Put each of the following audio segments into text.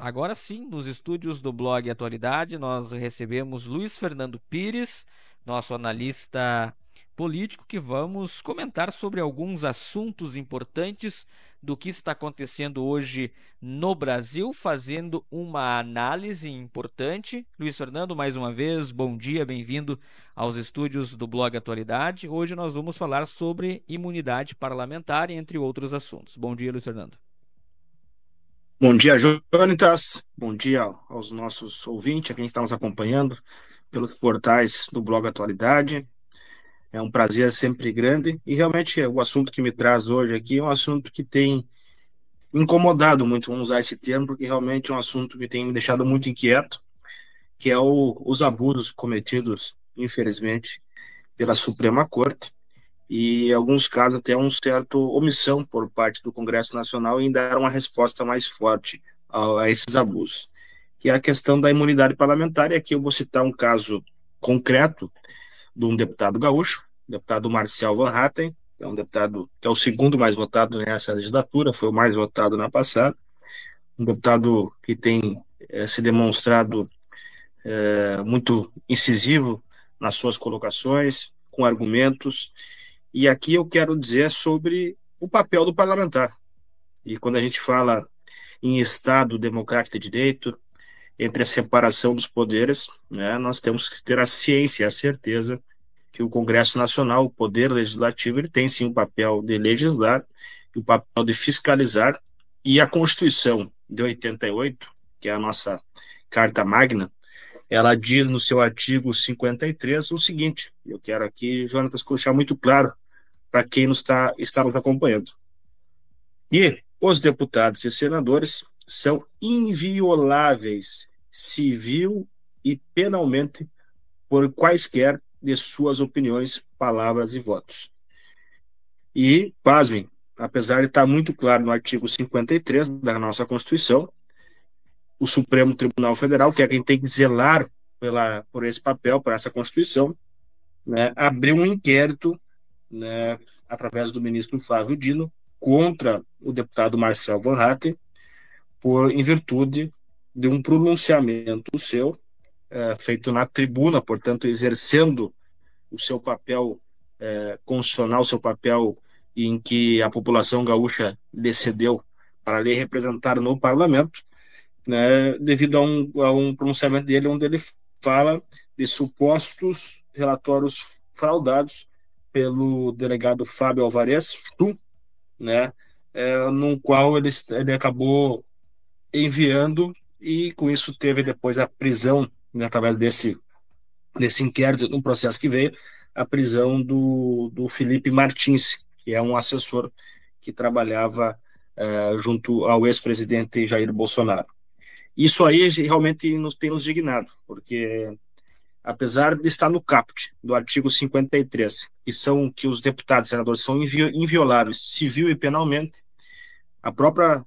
Agora sim, nos estúdios do blog Atualidade, nós recebemos Luiz Fernando Pires, nosso analista político, que vamos comentar sobre alguns assuntos importantes do que está acontecendo hoje no Brasil, fazendo uma análise importante. Luiz Fernando, mais uma vez, bom dia, bem-vindo aos estúdios do blog Atualidade. Hoje nós vamos falar sobre imunidade parlamentar, entre outros assuntos. Bom dia, Luiz Fernando. Bom dia, Jonatas. Bom dia aos nossos ouvintes, a quem está nos acompanhando pelos portais do Blog Atualidade. É um prazer sempre grande e realmente o assunto que me traz hoje aqui é um assunto que tem incomodado muito, vamos usar esse termo, porque realmente é um assunto que tem me deixado muito inquieto, que é os abusos cometidos, infelizmente, pela Suprema Corte e, em alguns casos, até uma certa omissão por parte do Congresso Nacional em dar uma resposta mais forte a esses abusos, que é a questão da imunidade parlamentar. E aqui eu vou citar um caso concreto de um deputado gaúcho, deputado Marcial Van Hatten, que é um deputado que é o segundo mais votado nessa legislatura, foi o mais votado na passada, um deputado que tem se demonstrado muito incisivo nas suas colocações, com argumentos, e aqui eu quero dizer sobre o papel do parlamentar. E quando a gente fala em Estado democrático de direito, entre a separação dos poderes, né, nós temos que ter a ciência, a certeza que o Congresso Nacional, o poder legislativo, ele tem sim o papel de legislar, o papel de fiscalizar, e a Constituição de 88, que é a nossa Carta Magna, ela diz no seu artigo 53 o seguinte, eu quero aqui, Jonatas, deixar muito claro para quem está nos acompanhando. E os deputados e senadores são invioláveis civil e penalmente por quaisquer de suas opiniões, palavras e votos. E, pasmem, apesar de estar muito claro no artigo 53 da nossa Constituição, o Supremo Tribunal Federal, que é quem tem que zelar por esse papel, por essa Constituição, né, abriu um inquérito, né, através do ministro Flávio Dino, contra o deputado Marcel Van Hatten, em virtude de um pronunciamento seu, feito na tribuna, portanto, exercendo o seu papel constitucional, o seu papel em que a população gaúcha decidiu para lhe representar no parlamento, né, devido a um pronunciamento dele, onde ele fala de supostos relatórios fraudados pelo delegado Fábio Alvarez, né, no qual ele acabou enviando, e com isso teve depois a prisão, né, através desse inquérito, no processo que veio, a prisão do Felipe Martins, que é um assessor que trabalhava junto ao ex-presidente Jair Bolsonaro. Isso aí realmente tem nos dignado, porque apesar de estar no caput do artigo 53, que os deputados e senadores são invioláveis civil e penalmente, o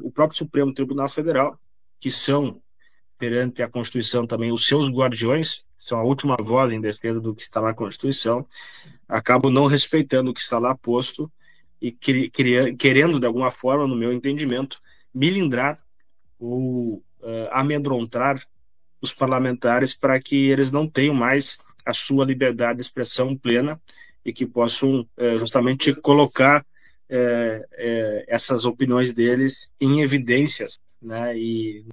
próprio Supremo Tribunal Federal, que são, perante a Constituição também, os seus guardiões, são a última voz em defesa do que está na Constituição, acabam não respeitando o que está lá posto e querendo, de alguma forma, no meu entendimento, milindrar ou amedrontar os parlamentares para que eles não tenham mais a sua liberdade de expressão plena e que possam justamente colocar essas opiniões deles em evidências, né, e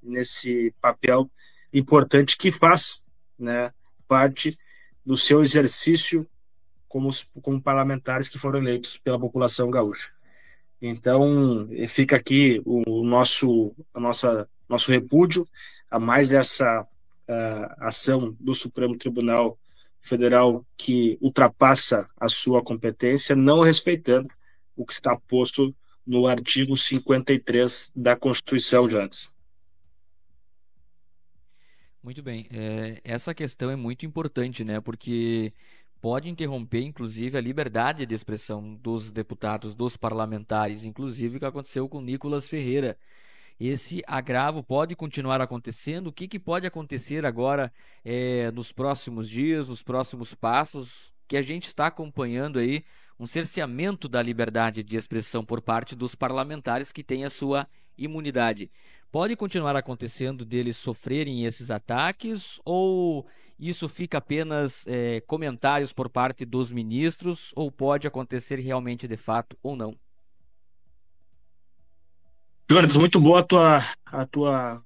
nesse papel importante que faz, né, parte do seu exercício como parlamentares que foram eleitos pela população gaúcha. Então, fica aqui nosso repúdio a mais essa ação do Supremo Tribunal Federal, que ultrapassa a sua competência, não respeitando o que está posto no artigo 53 da Constituição, Jantes. Muito bem. Essa questão é muito importante, né? Porque pode interromper, inclusive, a liberdade de expressão dos deputados, dos parlamentares, inclusive o que aconteceu com Nicolas Ferreira. Esse agravo pode continuar acontecendo? O que pode acontecer agora nos próximos dias, nos próximos passos, que a gente está acompanhando aí um cerceamento da liberdade de expressão por parte dos parlamentares que têm a sua imunidade? pode continuar acontecendo deles sofrerem esses ataques ou isso fica apenas comentários por parte dos ministros ou pode acontecer realmente de fato ou não? Jonas, muito boa a tua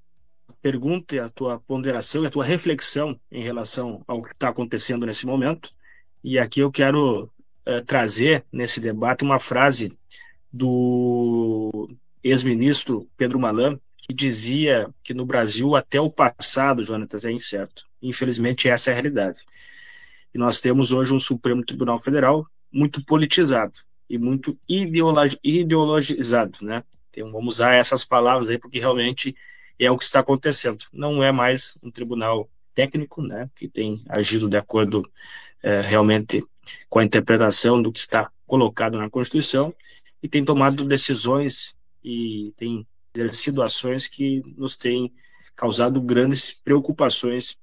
pergunta, a tua ponderação e a tua reflexão em relação ao que está acontecendo nesse momento. E aqui eu quero trazer nesse debate uma frase do ex-ministro Pedro Malan, que dizia que no Brasil até o passado, Jonatas, é incerto. Infelizmente, essa é a realidade. E nós temos hoje um Supremo Tribunal Federal muito politizado e muito ideologizado, né? Então, vamos usar essas palavras aí porque realmente é o que está acontecendo. Não é mais um tribunal técnico, né, que tem agido de acordo realmente com a interpretação do que está colocado na Constituição e tem tomado decisões e tem exercido ações que nos têm causado grandes preocupações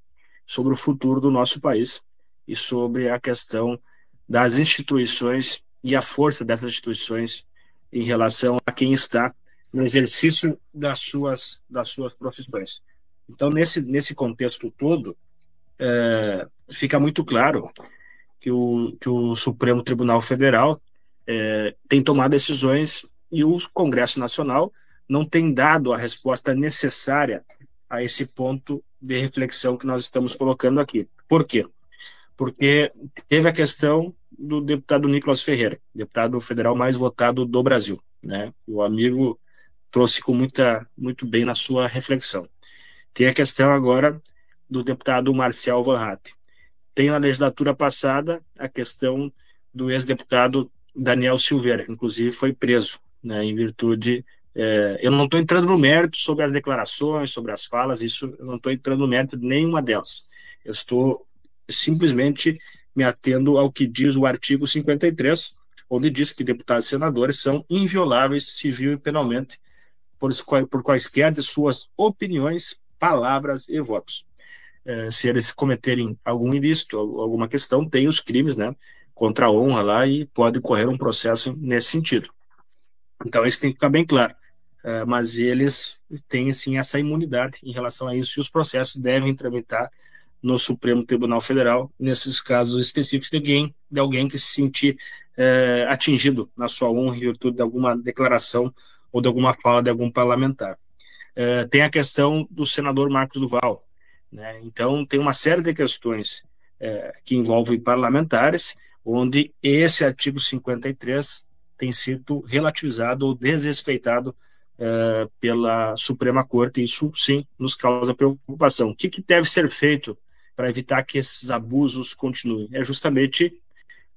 sobre o futuro do nosso país e sobre a questão das instituições e a força dessas instituições em relação a quem está no exercício das suas profissões. Então, nesse contexto todo, fica muito claro que o Supremo Tribunal Federal tem tomado decisões e o Congresso Nacional não tem dado a resposta necessária a esse ponto de reflexão que nós estamos colocando aqui. Por quê? Porque teve a questão do deputado Nicolas Ferreira, deputado federal mais votado do Brasil, né? O amigo trouxe muito bem na sua reflexão. Tem a questão agora do deputado Marcial Van Hatten. Tem na legislatura passada a questão do ex-deputado Daniel Silveira, que inclusive foi preso, né, em virtude... eu não estou entrando no mérito sobre as declarações, sobre as falas, isso eu não estou entrando no mérito de nenhuma delas. Eu estou simplesmente me atendo ao que diz o artigo 53, onde diz que deputados e senadores são invioláveis civil e penalmente por quaisquer de suas opiniões, palavras e votos. Se eles cometerem algum ilícito, alguma questão, tem os crimes, né, contra a honra lá e pode correr um processo nesse sentido. Então, isso tem que ficar bem claro. Mas eles têm, sim, essa imunidade em relação a isso e os processos devem tramitar no Supremo Tribunal Federal, nesses casos específicos de alguém que se sentir atingido na sua honra em virtude de alguma declaração ou de alguma fala de algum parlamentar. Tem a questão do senador Marcos Duval, né? Então, tem uma série de questões que envolvem parlamentares, onde esse artigo 53 tem sido relativizado ou desrespeitado pela Suprema Corte, e isso, sim, nos causa preocupação. O que deve ser feito para evitar que esses abusos continuem? É justamente,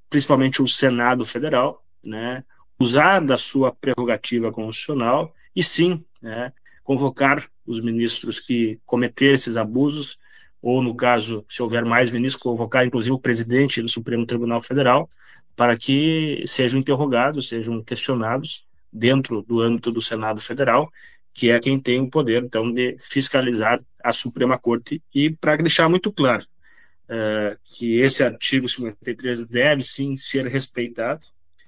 principalmente o Senado Federal, né, usar da sua prerrogativa constitucional e, sim, né, convocar os ministros que cometerem esses abusos, ou, no caso, se houver mais ministros, convocar, inclusive, o presidente do Supremo Tribunal Federal, para que sejam interrogados, sejam questionados dentro do âmbito do Senado Federal, que é quem tem o poder, então, de fiscalizar a Suprema Corte, e para deixar muito claro que esse artigo 53 deve, sim, ser respeitado.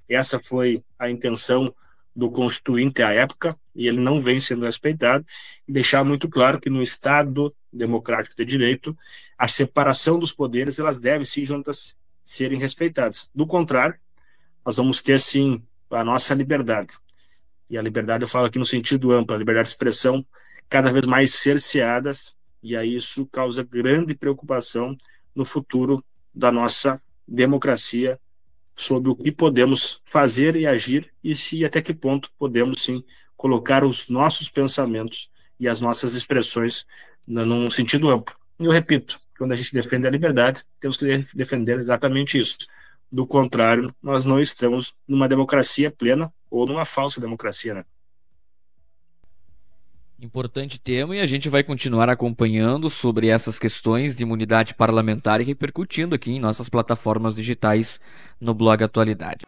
Essa foi a intenção do Constituinte à época, e ele não vem sendo respeitado, e deixar muito claro que no Estado democrático de direito, a separação dos poderes, elas devem, sim, juntas, serem respeitadas. Do contrário, nós vamos ter, sim, a nossa liberdade. E a liberdade, eu falo aqui no sentido amplo, a liberdade de expressão cada vez mais cerceadas, e aí isso causa grande preocupação no futuro da nossa democracia, sobre o que podemos fazer e agir, e se até que ponto podemos, sim, colocar os nossos pensamentos e as nossas expressões num sentido amplo. E eu repito, quando a gente defende a liberdade, temos que defender exatamente isso. Do contrário, nós não estamos numa democracia plena ou numa falsa democracia, né? Importante tema, e a gente vai continuar acompanhando sobre essas questões de imunidade parlamentar e repercutindo aqui em nossas plataformas digitais no Blog Atualidade.